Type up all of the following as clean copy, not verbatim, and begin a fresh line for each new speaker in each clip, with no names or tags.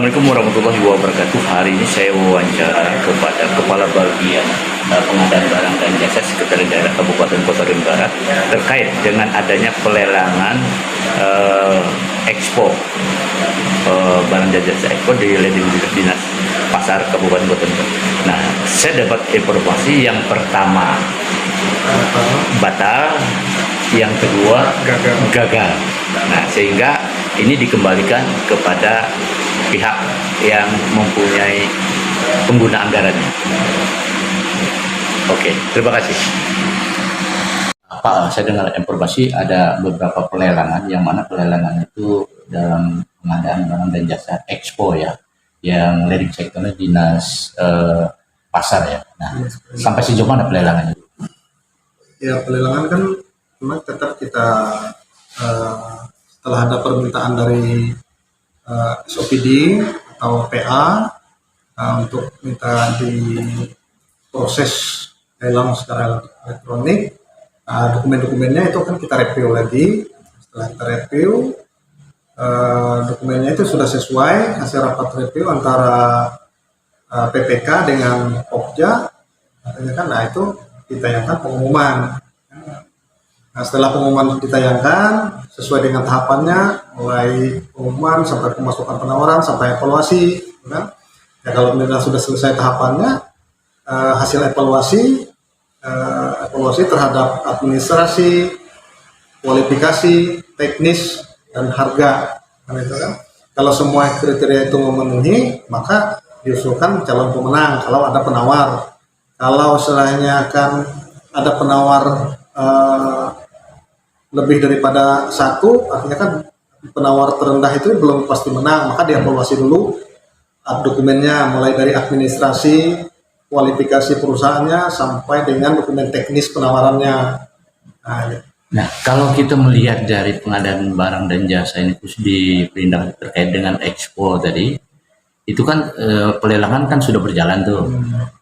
Assalamualaikum warahmatullahi wabarakatuh. Hari ini saya wawancara kepada Kepala Bagian Pengadaan Barang dan Jasa Sekretariat Daerah Kabupaten Kota Bandung Barat terkait dengan adanya pelelangan Expo barang dan jasa Expo di Ledeng Dinas Pasar Kabupaten Kota Bandung Barat. Nah, saya dapat informasi yang pertama batal, yang kedua gagal. Nah, sehingga ini dikembalikan kepada pihak yang mempunyai pengguna anggarannya. Oke, terima kasih. Pak, saya dengar informasi ada beberapa pelelangan, yang mana pelelangan itu dalam pengadaan barang dan jasa Expo ya, yang leading sektornya Dinas Pasar ya. Nah, sampai sejauh mana pelelangan itu?
Ya, pelelangan kan memang tetap kita setelah ada permintaan dari SOPD atau PA untuk minta diproses lelang secara elektronik, dokumen-dokumennya itu kan kita review lagi. Setelah kita review, dokumennya itu sudah sesuai hasil rapat review antara PPK dengan Pokja, katanya kan, nah itu ditayangkan pengumuman. Nah, setelah pengumuman ditayangkan sesuai dengan tahapannya, mulai pengumuman sampai pemasukan penawaran sampai evaluasi, kan? Ya, kalau kemudian sudah selesai tahapannya, hasil evaluasi terhadap administrasi, kualifikasi, teknis, dan harga, kan itu kan. Kalau semua kriteria itu memenuhi, maka diusulkan calon pemenang. Kalau ada penawar, kalau istilahnya kan ada penawar lebih daripada satu, artinya kan penawar terendah itu belum pasti menang, maka dievaluasi dulu dokumennya, mulai dari administrasi, kualifikasi perusahaannya, sampai dengan dokumen teknis penawarannya.
Nah, kalau kita melihat dari pengadaan barang dan jasa ini khusus di Perindak terkait dengan Expo tadi, itu kan pelelangan kan sudah berjalan tuh.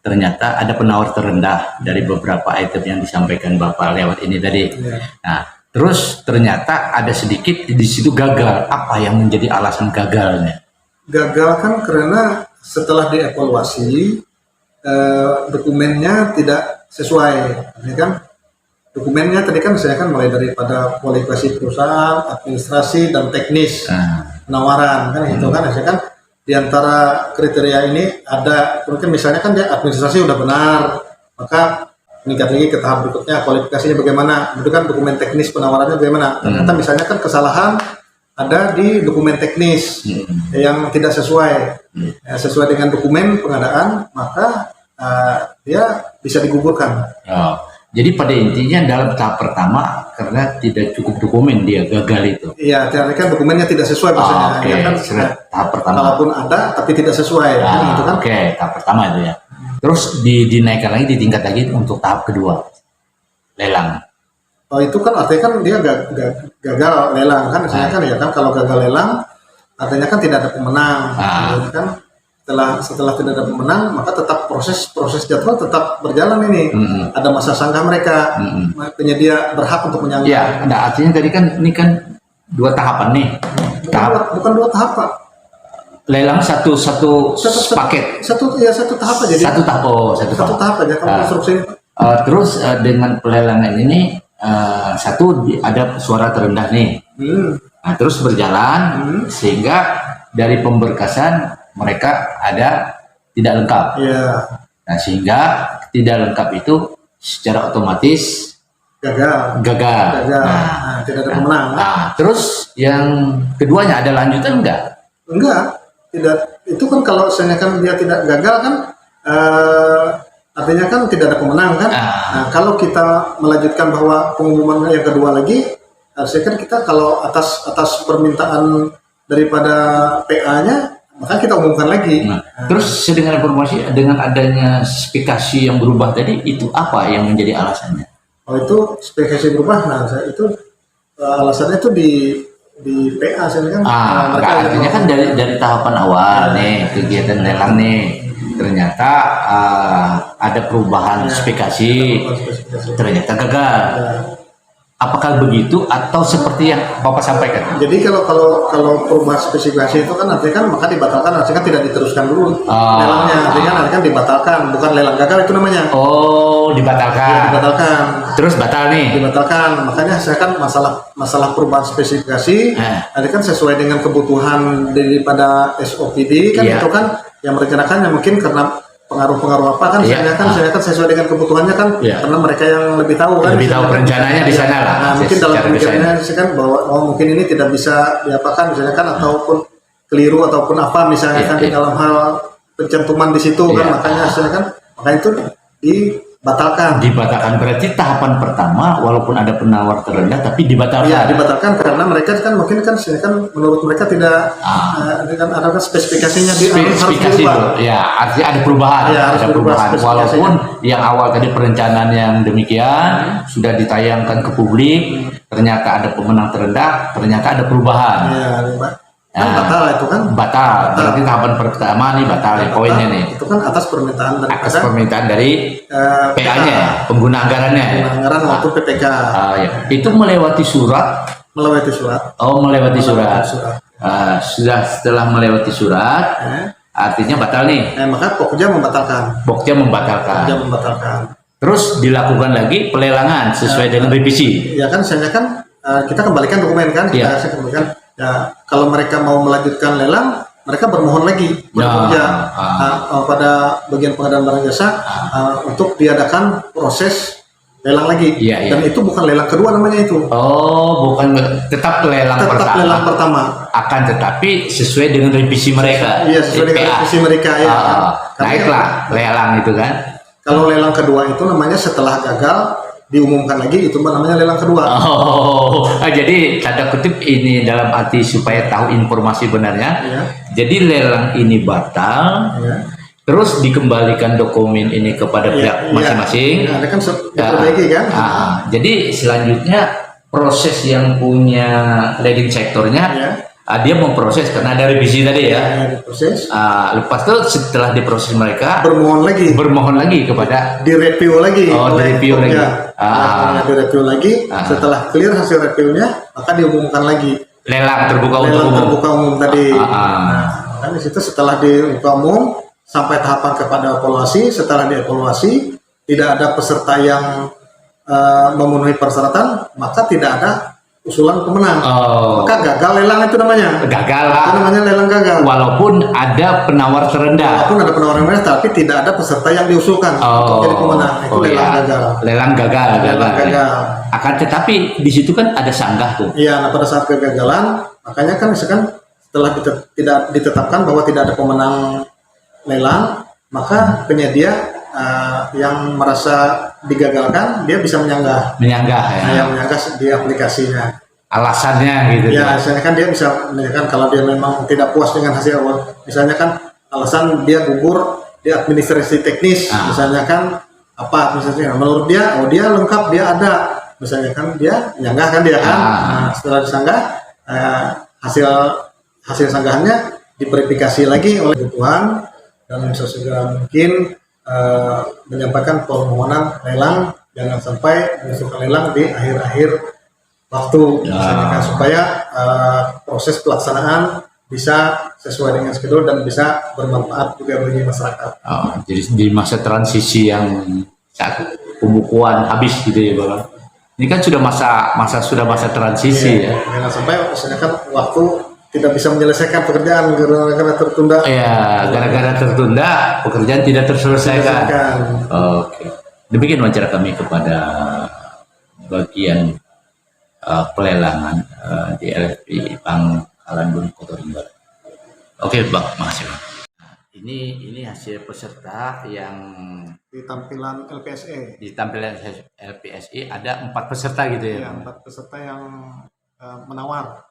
Ternyata ada penawar terendah dari beberapa item yang disampaikan Bapak lewat ini tadi. Nah, terus ternyata ada sedikit di situ gagal. Apa yang menjadi alasan gagalnya?
Gagal kan karena setelah dievaluasi dokumennya tidak sesuai. Ini kan dokumennya tadi kan saya kan mulai daripada kualifikasi perusahaan, administrasi, dan teknis penawaran kan itu kan saya kan di antara kriteria ini ada mungkin misalnya kan dia administrasi udah benar, maka meningkat lagi ke tahap berikutnya, kualifikasinya bagaimana, itu kan dokumen teknis penawarannya bagaimana. Ternyata misalnya kan kesalahan ada di dokumen teknis yang tidak sesuai, sesuai dengan dokumen pengadaan, maka dia bisa digugurkan.
Jadi pada intinya dalam tahap pertama karena tidak cukup dokumen dia gagal itu.
Iya, artinya kan dokumennya tidak sesuai maksudnya.
Ya kan tahap pertama.
Kalaupun ada tapi tidak sesuai, kan, gitu kan?
Tahap pertama itu ya. Terus dinaikkan lagi, ditingkat lagi untuk tahap kedua, lelang.
Oh, itu kan artinya kan dia gagal lelang kan, misalnya kan ya kan kalau gagal lelang artinya kan tidak ada pemenang, kan? Setelah tidak ada pemenang, maka tetap proses jadwal tetap berjalan ini. Ada masa sanggah mereka, penyedia berhak untuk menyanggah.
Ya, nah artinya tadi kan ini kan dua tahapan nih.
Bukan dua tahap, Pak.
Lelang satu paket.
Satu tahap aja.
Satu tahap
aja kalau instruksi.
Terus dengan pelelangan ini ada suara terendah nih. Nah, terus berjalan sehingga dari pemberkasan mereka ada tidak lengkap. Nah, sehingga tidak lengkap itu secara otomatis gagal.
Nah, tidak ada pemenang.
Terus yang keduanya ada lanjutan
Enggak, tidak. Itu kan kalau misalnya kan dia tidak gagal kan artinya kan tidak ada pemenang kan. Nah, kalau kita melanjutkan bahwa pengumuman yang kedua lagi, harusnya kan kita kalau atas permintaan daripada PA-nya, maka kita umumkan lagi.
Terus saya dengar informasi dengan adanya spesifikasi yang berubah tadi, itu apa yang menjadi alasannya?
Oh, itu spesifikasi berubah. Nah, itu alasannya itu di PA saya kan.
Artinya kan dari tahapan awal nih kegiatan lelang nih, ternyata ada perubahan spesifikasi, ternyata gagal. Apakah begitu atau seperti yang Bapak sampaikan?
Jadi kalau perubahan spesifikasi itu kan artinya kan maka dibatalkan, artinya kan tidak diteruskan dulu lelangnya, artinya kan dibatalkan, bukan lelang gagal itu namanya.
Oh, dibatalkan.
Ya, dibatalkan.
Terus batal nih.
Dibatalkan. Makanya saya kan masalah perubahan spesifikasi, nanti kan sesuai dengan kebutuhan daripada SOPD kan itu kan yang merencanakannya mungkin karena pengaruh-pengaruh apa kan saya kan sesuai dengan kebutuhannya kan karena mereka yang lebih tahu kan
lebih tahu perencanaannya di sana lah.
Nah, mungkin dalam pemikirannya kan bahwa mungkin ini tidak bisa diapakan misalnya kan ataupun keliru ataupun apa misalnya kan di dalam hal pencantuman di situ kan makanya itu dibatalkan.
Dibatalkan berarti tahapan pertama walaupun ada penawar terendah tapi dibatalkan.
Ya, dibatalkan karena mereka kan mungkin kan menurut mereka tidak kan ada spesifikasinya harus berubah.
Ya, artinya ada perubahan.
Ya,
ada perubahan walaupun yang awal tadi perencanaan yang demikian sudah ditayangkan ke publik, ternyata ada pemenang terendah, ternyata ada perubahan.
Ya, batal itu kan
batal. Berarti tahapan pertama nih batal poinnya nih.
Itu kan atas permintaan
dari PA-nya, pengguna anggarannya.
Anggaran maupun PPK.
Ya. Itu melewati surat. Oh, melewati surat. Sudah setelah melewati surat, artinya batal nih.
Maka Pokja membatalkan.
Terus dilakukan lagi pelelangan sesuai dengan revisi.
Ya kan, kita kembalikan dokumen kan. Saya kembalikan. Ya, kalau mereka mau melanjutkan lelang, mereka bermohon lagi pada bagian pengadaan barang jasa untuk diadakan proses lelang lagi. Dan itu bukan lelang kedua namanya itu.
Oh, bukan, tetap lelang
pertama.
Akan tetapi sesuai dengan revisi mereka.
Iya, sesuai dengan revisi mereka ya.
Naiklah lelang itu kan.
Kalau lelang kedua itu namanya setelah gagal diumumkan lagi, itu namanya lelang kedua.
Jadi tanda kutip ini dalam arti supaya tahu informasi benarnya. Jadi lelang ini batal, terus dikembalikan dokumen ini kepada pihak masing-masing.
Ada kan diperbaiki kan.
Jadi selanjutnya proses yang punya leading sektornya dia memproses karena ada revisi tadi
diproses.
Lepas itu setelah diproses mereka bermohon lagi kepada
direview lagi.
Direview lagi.
Direview lagi. Setelah clear hasil reviewnya, maka diumumkan lagi.
Lelang terbuka
umum tadi. Kan di situ setelah dibuka umum sampai tahapan kepada evaluasi. Setelah dievaluasi tidak ada peserta yang memenuhi persyaratan, maka tidak ada usulan pemenang. Maka gagal lelang itu namanya.
Gagal lah.
Itu namanya lelang gagal.
Walaupun ada penawar terendah.
Tapi tidak ada peserta yang diusulkan untuk jadi pemenang. Itu lelang gagal.
Lelang gagal. Akan tetapi di situ kan ada sanggah tuh.
Iya, nah pada saat kegagalan, makanya kan misalkan setelah tidak ditetapkan bahwa tidak ada pemenang lelang, maka penyedia yang merasa digagalkan dia bisa menyanggah yang menyanggah di aplikasinya
alasannya gitu
misalnya kan dia bisa menanyakan kalau dia memang tidak puas dengan hasil awal, misalnya kan alasan dia gugur di administrasi teknis misalnya kan misalnya menurut dia dia lengkap, dia ada misalnya kan dia menyanggah kan dia kan setelah disanggah hasil sanggahannya diverifikasi lagi oleh kebutuhan dan sesegera mungkin menyampaikan permohonan lelang, jangan sampai mengusulkan lelang di akhir-akhir waktu misalnya kan, supaya proses pelaksanaan bisa sesuai dengan schedule dan bisa bermanfaat juga bagi masyarakat.
Jadi di masa transisi yang saat pembukuan habis gitu ya Bapak. Ini kan sudah masa transisi ya.
Jangan sampai misalnya kan waktu tidak bisa menyelesaikan pekerjaan karena tertunda.
Gara-gara tertunda pekerjaan tidak terselesaikan. Oke. Demikian wawancara kami kepada bagian pelelangan di LFP Pangkalan Gunung Kotor Barat. Oke, Bang, makasih Bang. Ini hasil peserta yang
di tampilan LPSE.
Di tampilan LPSE ada 4 peserta gitu ya.
4 peserta yang menawar.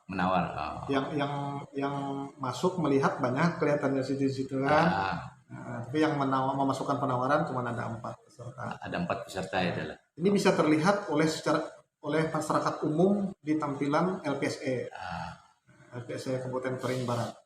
Yang masuk melihat banyak kelihatannya di situ kan. Tapi yang memasukkan penawaran cuma ada 4 peserta.
Ada 4 peserta ya adalah.
Ini bisa terlihat oleh masyarakat umum di tampilan LPSE. LPSE Kabupaten Kering Barat.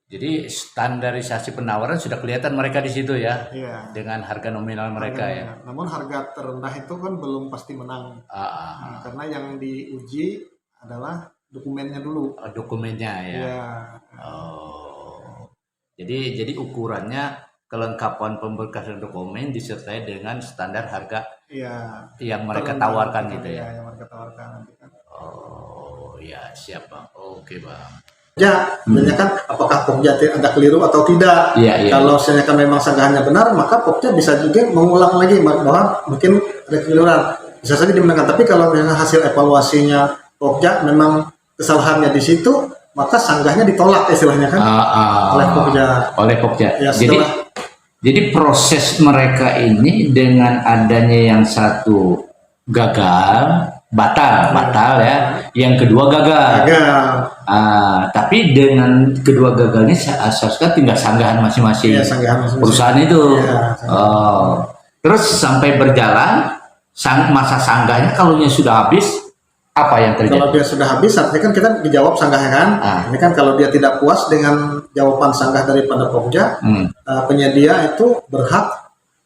Jadi standarisasi penawaran sudah kelihatan mereka di situ ya,
Iya.
dengan harga nominal mereka ya.
Namun harga terendah itu kan belum pasti menang. Nah, karena yang diuji adalah dokumennya dulu.
Dokumennya ya.
Iya.
Oh. Jadi ukurannya kelengkapan pemberkasan dokumen disertai dengan standar harga
Iya.
yang mereka
Terendah
tawarkan
nanti kan,
gitu ya.
Iya, yang mereka tawarkan nanti kan.
Oh ya, siap Bang. Oke Bang.
Ya, sebenarnya kan apakah Pokja ada keliru atau tidak.
Iya.
Kalau misalnya kan memang sanggahannya benar, maka Pokja bisa juga mengulang lagi bahwa mungkin ada keliruan. Bisa saja dimenangkan. Tapi kalau misalnya hasil evaluasinya Pokja memang kesalahannya di situ, maka sanggahnya ditolak istilahnya kan oleh Pokja.
Oleh Pokja.
Ya,
jadi proses mereka ini dengan adanya yang satu gagal, batal ya, yang kedua gagal. Tapi dengan kedua gagalnya seharusnya tinggal sanggahan masing-masing perusahaan itu. Terus sampai berjalan masa sanggahnya kalau sudah habis, apa yang terjadi?
Kalau dia sudah habis, artinya kan kita dijawab sanggahnya kan. Ini kan kalau dia tidak puas dengan jawaban sanggah daripada Pokja, penyedia itu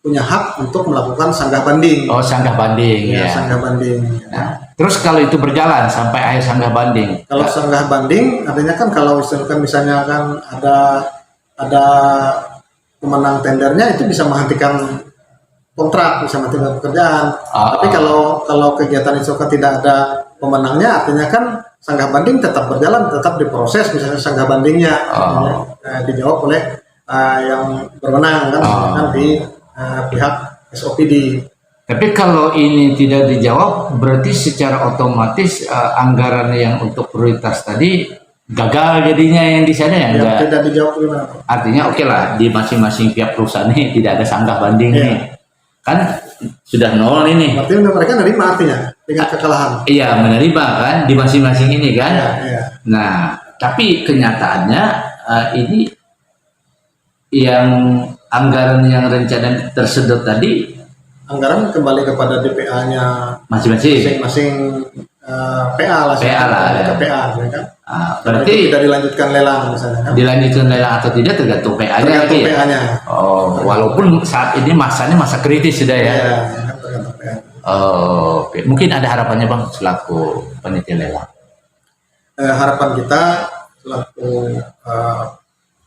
punya hak untuk melakukan sanggah banding.
Oh, sanggah banding ya.
Sanggah banding.
Nah, terus kalau itu berjalan sampai akhir sanggah banding.
Kalau sanggah banding, artinya kan kalau misalnya kan ada pemenang tendernya itu bisa menghentikan kontrak, bisa menghentikan pekerjaan. Tapi kalau kegiatan itu kan tidak ada pemenangnya, artinya kan sanggah banding tetap berjalan, tetap diproses, misalnya sanggah bandingnya dijawab oleh yang berwenang kan di pihak SOPD.
Tapi kalau ini tidak dijawab, berarti secara otomatis anggaran yang untuk prioritas tadi gagal jadinya yang di sana ya?
Tidak dijawab gimana?
Artinya oke lah, di masing-masing pihak perusahaan ini tidak ada sanggah banding nih. Kan sudah nol ini.
Berarti mereka menerima artinya dengan kekalahan.
Iya, menerima kan di masing-masing ini kan. Nah, tapi kenyataannya ini yang anggaran yang rencana tersedot tadi,
anggaran kembali kepada DPA-nya masing-masing PA lah. PA kan. Berarti tidak dilanjutkan lelang misalnya kan.
Dilanjutkan lelang atau tidak tergantung PA-nya. Oh, walaupun saat ini masanya masa kritis sudah ya.
Tergantung PA.
Oh, oke. Mungkin ada harapannya Bang selaku panitia lelang.
Harapan kita selaku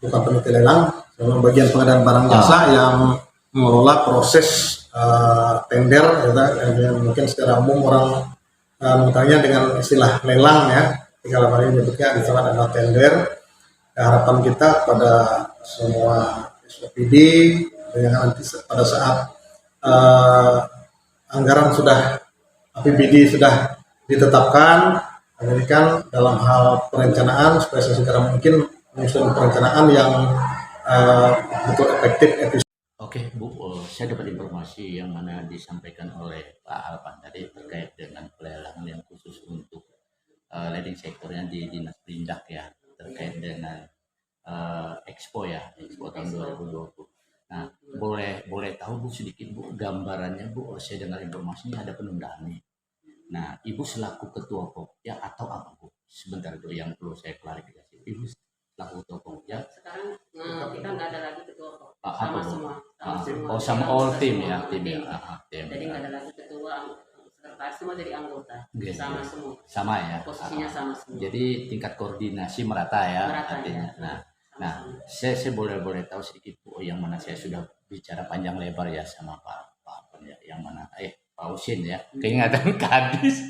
bukan panitia lelang, bagian pengadaan barang jasa yang mengelola proses tender, yang mungkin secara umum orang mengetahuinya dengan istilah lelang ya. Kalau hari ini menyebutnya misalkan adalah tender. Harapan kita pada semua SOPD yang nanti pada saat anggaran sudah APBD sudah ditetapkan, kan dalam hal perencanaan supaya segera mungkin menyusun perencanaan yang betul efektif.
Oke Bu, saya dapat informasi yang mana disampaikan oleh Pak Alpan tadi terkait dengan pelelangan yang khusus untuk leading sektornya di Dinas Perindak ya, terkait dengan Expo tahun 2020. Nah, boleh tahu Bu sedikit Bu gambarannya Bu, saya dengar informasinya ada penundaan nih. Nah, Ibu selaku ketua Pokja atau apa Bu? Sebentar Bu, yang perlu saya klarifikasi. Ibu selaku ketua Pokja.
Sekarang kita nggak ada lagi ketua Pokja.
Sama semua.
Sama
all tim ya.
Jadi nggak ada lagi ketua, sekretaris semua jadi anggota. Sama semua.
Sama ya.
Posisinya sama semua.
Jadi tingkat koordinasi merata ya. Artinya. Ya. Nah, saya boleh tahu sedikit Bu, yang mana saya sudah bicara panjang lebar ya sama Pak ya, yang mana Pak Usin ya, keingatan Kadis.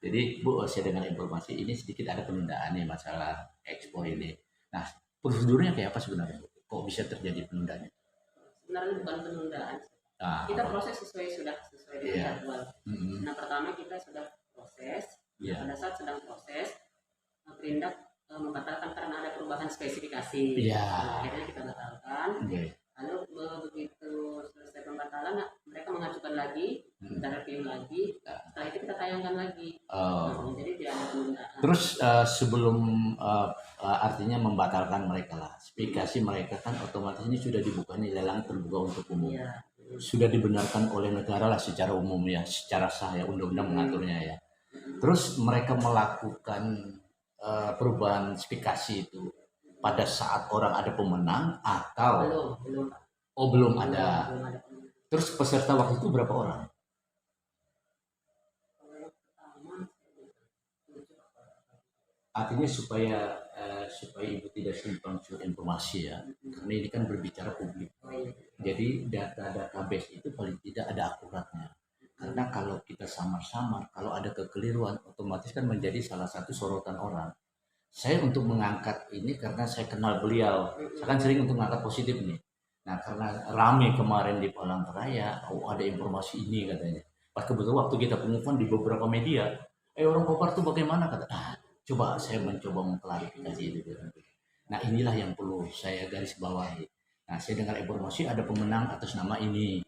Jadi Bu, saya dengar informasi ini sedikit ada penundaan nih masalah Expo ini. Nah, prosedurnya kayak apa sebenarnya Bu? Kok bisa terjadi penundaan?
Sebenarnya bukan penundaan. Kita proses sesuai dengan jadwal. Nah, pertama kita sudah proses. Pada saat sedang proses, Perindak membatalkan karena ada perubahan spesifikasi. Akhirnya kita batalkan. Lalu begitu selesai pembatalan, mereka mengajukan lagi, kita review lagi. Setelah itu kita tayangkan lagi. Jadi tidak ada penundaan.
Terus sebelum artinya membatalkan mereka lah, spesifikasi mereka kan otomatis ini sudah dibuka nih, lelang terbuka untuk umum. Sudah dibenarkan oleh negara lah secara umum ya, secara sah ya, undang-undang mengaturnya ya. Terus mereka melakukan perubahan spesifikasi itu pada saat orang ada pemenang atau
belum
belum ada.
belum ada pemenang.
Terus peserta waktu itu berapa orang?
Kalau yang pertama
Artinya supaya ibu tidak simpang siur informasi ya, karena ini kan berbicara publik. Jadi data database itu paling tidak ada akuratnya. Karena kalau kita samar-samar, kalau ada kekeliruan, otomatis kan menjadi salah satu sorotan orang. Saya untuk mengangkat ini karena saya kenal beliau, saya kan sering untuk mengangkat positif nih. Nah karena rame kemarin di Palangkaraya, ada informasi ini katanya. Pas kebetulan waktu kita pengumuman di beberapa media, orang Kopar tuh bagaimana kata, coba saya mencoba mengklarifikasi itu. Nah inilah yang perlu saya garis bawahi. Nah saya dengar informasi ada pemenang atas nama ini,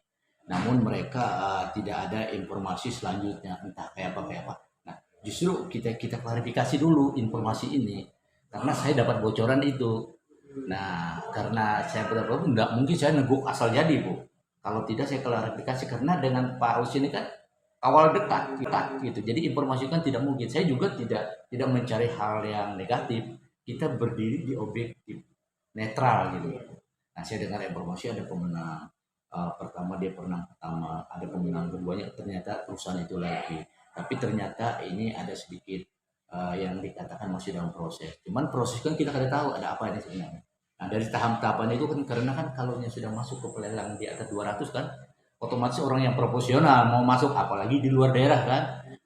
namun mereka tidak ada informasi selanjutnya, entah kayak apa. Nah justru kita klarifikasi dulu informasi ini, karena saya dapat bocoran itu. Nah karena saya benar-benar enggak mungkin saya neguk asal jadi Bu. Kalau tidak saya klarifikasi, karena dengan Pak Aus ini kan awal dekat gitu. Jadi informasi kan tidak mungkin. Saya juga tidak mencari hal yang negatif. Kita berdiri di objektif, netral gitu. Nah, saya dengar informasi ada pemenang pertama, dia pertama, ada pemenang keduanya, ternyata perusahaan itu lagi. Tapi ternyata ini ada sedikit yang dikatakan masih dalam proses. Cuman proses kan kita kada tahu ada apa ini sebenarnya. Nah, dari tahap-tahapan itu kan, karena kan kalau yang sudah masuk ke pelelang di atas 200 kan, otomatis orang yang profesional mau masuk, apalagi di luar daerah kan,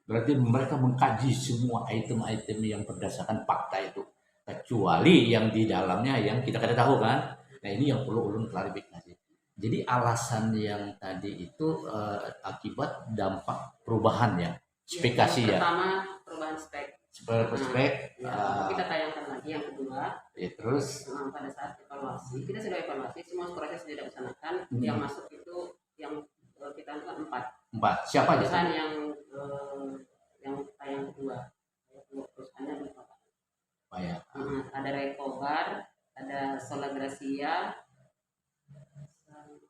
berarti mereka mengkaji semua item-item yang berdasarkan fakta itu, kecuali yang di dalamnya yang kita kada tahu kan. Nah ini yang perlu ulun klarifikasi. Jadi alasan yang tadi itu akibat dampak perubahan ya, spesifikasi ya.
Pertama perubahan spek.
Kita
tayangkan lagi yang kedua.
Ya, terus
pada saat evaluasi, kita sudah evaluasi semua proses sudah dilaksanakan. Yang masuk itu yang kita lakukan 4.
Siapa aja?
Perusahaan yang tayang kedua. Perusahaannya berapa?
Ya.
Ada Rekobar, ada Sola Gracia,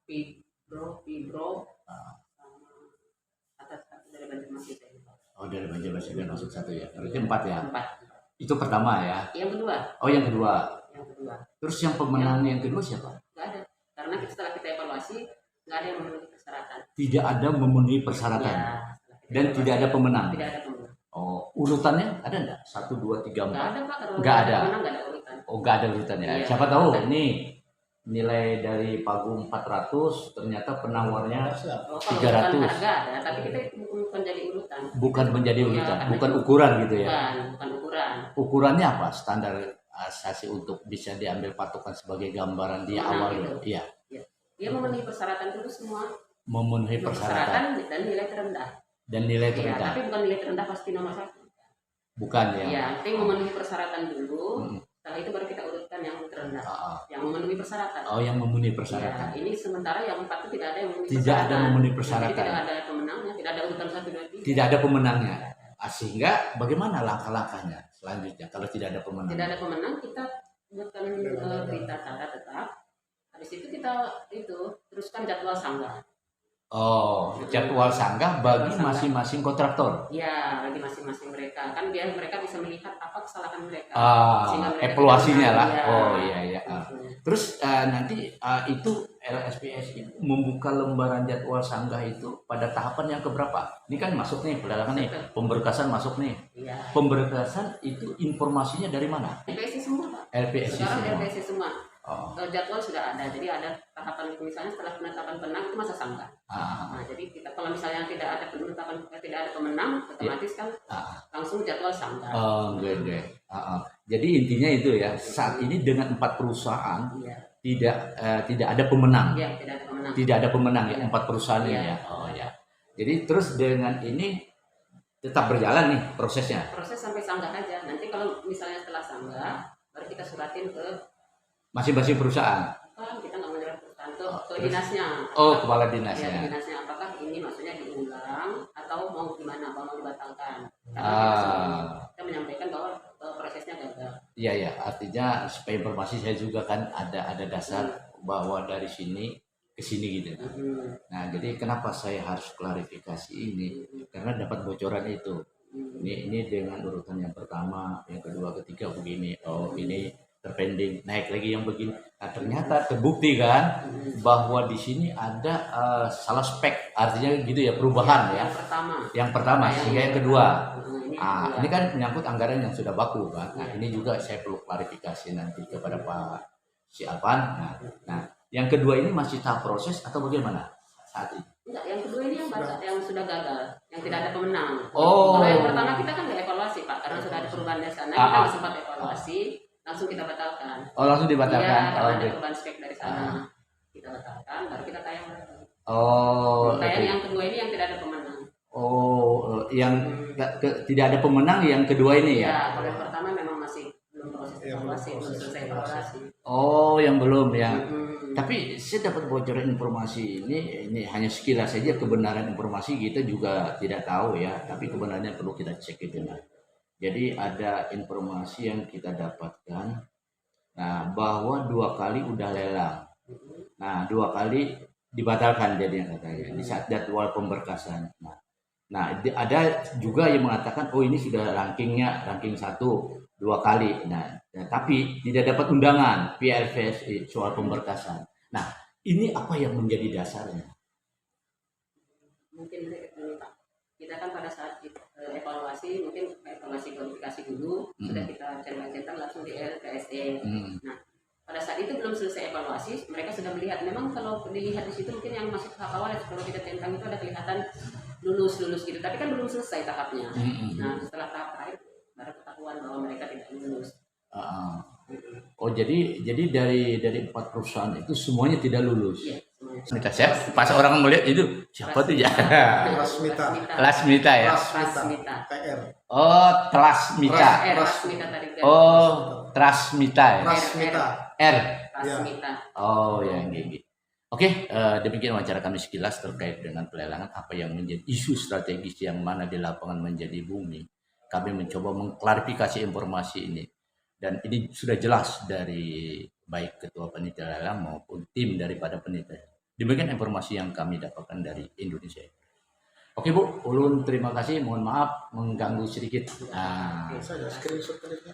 Fibro, atas dari Banjarmasin.
Dari Banjarmasin masuk 1 ya. Berarti 4 ya.
4.
Itu pertama ya.
Yang kedua.
Yang kedua. Terus yang pemenang yang kedua siapa?
Nggak ada. Karena setelah kita evaluasi nggak ada yang memenuhi persyaratan.
Tidak ada memenuhi persyaratan. Ya, dan tidak ada pemenang.
Tidak ada pemenang.
Urutannya ada enggak? 1, 2, 3, 4.
Nggak ada Pak.
Nggak ada.
Pemenang nggak ada urutan.
Nggak ada urutannya.
Iya,
siapa tahu ini nilai dari Pagu 400 ternyata penawarnya 300.
Harga ada, tapi kita bukan jadi urutan.
Bukan menjadi urutan,
Ya,
bukan ukuran gitu ya.
Bukan ukuran.
Ukurannya apa? Standar asasi untuk bisa diambil patokan sebagai gambaran di awal itu. Iya.
Dia memenuhi persyaratan dulu semua.
Memenuhi persyaratan
dan nilai terendah. Tapi bukan nilai terendah pasti nomor 1. Bukan ya. Iya, tapi memenuhi persyaratan dulu. Setelah itu baru kita urutkan yang terendah. Yang memenuhi persyaratan.
Yang memenuhi persyaratan.
Ya, ini sementara yang 4 itu tidak ada yang memenuhi
persyaratan. Tidak ada memenuhi persyaratan.
Jadi tidak ada pemenangnya, tidak ada urutan 1, 2, 3.
Tidak ada pemenangnya. Sehingga bagaimana langkah-langkahnya selanjutnya kalau tidak ada pemenang?
Tidak ada pemenang, kita buatkan berita acara tetap. Habis itu kita teruskan jadwal sanggah.
Jadwal sanggah bagi masing-masing kontraktor.
Iya, bagi masing-masing mereka. Kan biar mereka bisa melihat apa kesalahan mereka.
Evaluasinya lah. Iya. Terus nanti itu LSPS itu membuka lembaran jadwal sanggah itu pada tahapan yang keberapa? Ini kan masuk nih, pelelangan nih, pemberkasan masuk nih.
Iya.
Pemberkasan itu informasinya dari mana?
LPSI semua Pak.
Sekarang
LPSI semua. Jadwal sudah ada, jadi ada tahapan misalnya setelah penetapan pemenang itu masa sanggah. Nah, jadi kita kalau misalnya tidak ada pemenang, otomatis kan langsung jadwal sanggah. Jadi intinya itu ya, saat ini dengan 4 perusahaan tidak ada pemenang. Iya, tidak ada pemenang.
Tidak ada pemenang ya, 4 perusahaan ini ya. Jadi terus dengan ini tetap berjalan nih prosesnya.
Proses sampai sanggah aja. Nanti kalau misalnya setelah sanggah, baru kita suratin ke
masing-masing perusahaan.
Kita nggak menyerah perusahaan ke dinasnya.
Kepala dinasnya.
Ya, dinasnya apakah ini maksudnya diulang atau mau gimana, mau dibatalkan? Kita menyampaikan bahwa prosesnya gagal.
Iya, artinya supaya informasi saya juga kan ada dasar bahwa dari sini ke sini gitu. Nah, jadi kenapa saya harus klarifikasi ini? Karena dapat bocoran itu. Ini dengan urutan yang pertama, yang kedua, ketiga begini. Ini terpending, naik lagi yang begini. Nah, ternyata terbukti kan bahwa di sini ada salah spek, artinya gitu ya, perubahan ya. Yang pertama sehingga yang kedua. Ini kan menyangkut anggaran yang sudah baku kan. Nah, ini juga saya perlu klarifikasi nanti kepada Pak Siapan. Nah, yang kedua ini masih tahap proses atau bagaimana saat ini?
Enggak, yang kedua ini yang sudah gagal, yang tidak ada pemenang.
Oh.
Kalau yang pertama kita kan nggak evaluasi Pak, karena sudah ada perubahan di sana, kita nggak sempat evaluasi, langsung kita batalkan.
Oh, langsung dibatalkan.
Iya, karena ada perubahan spek dari sana, kita batalkan, baru kita tayang lagi.
Oh.
Tayang yang kedua ini yang tidak ada pemenang.
Oh, yang tidak ada pemenang yang kedua ini ya?
Ya, kalau yang pertama memang masih belum proses evaluasi, belum selesai evaluasi.
Oh, yang belum ya. Tapi saya dapat bocoran informasi ini hanya sekilas saja, kebenaran informasi kita juga tidak tahu ya, tapi kebenarannya perlu kita cek itu. Jadi ada informasi yang kita dapatkan, nah bahwa 2 kali udah lelang, nah 2 kali dibatalkan jadinya katanya di saat jadwal pemberkasan. Nah ada juga yang mengatakan oh ini sudah ranking 1 2 kali. Nah, tapi tidak dapat undangan PRVSI soal pemberkasan. Nah, ini apa yang menjadi dasarnya?
Mungkin ini Pak, kita kan pada saat evaluasi, mungkin evaluasi kualifikasi dulu, sudah kita centang langsung di LPSE. Nah, pada saat itu belum selesai evaluasi, mereka sudah melihat, memang kalau dilihat di situ mungkin yang masuk tahap awal, kalau kita centang itu ada kelihatan lulus gitu, tapi kan belum selesai tahapnya. Nah, setelah tahap terakhir baru ketahuan bahwa mereka tidak lulus.
Oh jadi dari 4 perusahaan itu semuanya tidak lulus.
Iya, semuanya.
Smita, saya pas orang melihat itu siapa tuh ya? Lasmita ya.
Rasmita.
PR.
Oh, Trasmita.
Rasmita tadi.
Oh, Trasmita ya.
Rasmita.
R.
Rasmita.
Oh ya, gitu. Oke, demikian wawancara kami sekilas terkait dengan pelelangan apa yang menjadi isu strategis yang mana di lapangan menjadi booming. Kami mencoba mengklarifikasi informasi ini. Dan ini sudah jelas dari baik ketua panitia lelang maupun tim daripada panitia. Demikian informasi yang kami dapatkan dari Indonesia. Oke Bu, ulun terima kasih. Mohon maaf mengganggu sedikit.
Saya screenshot tadi.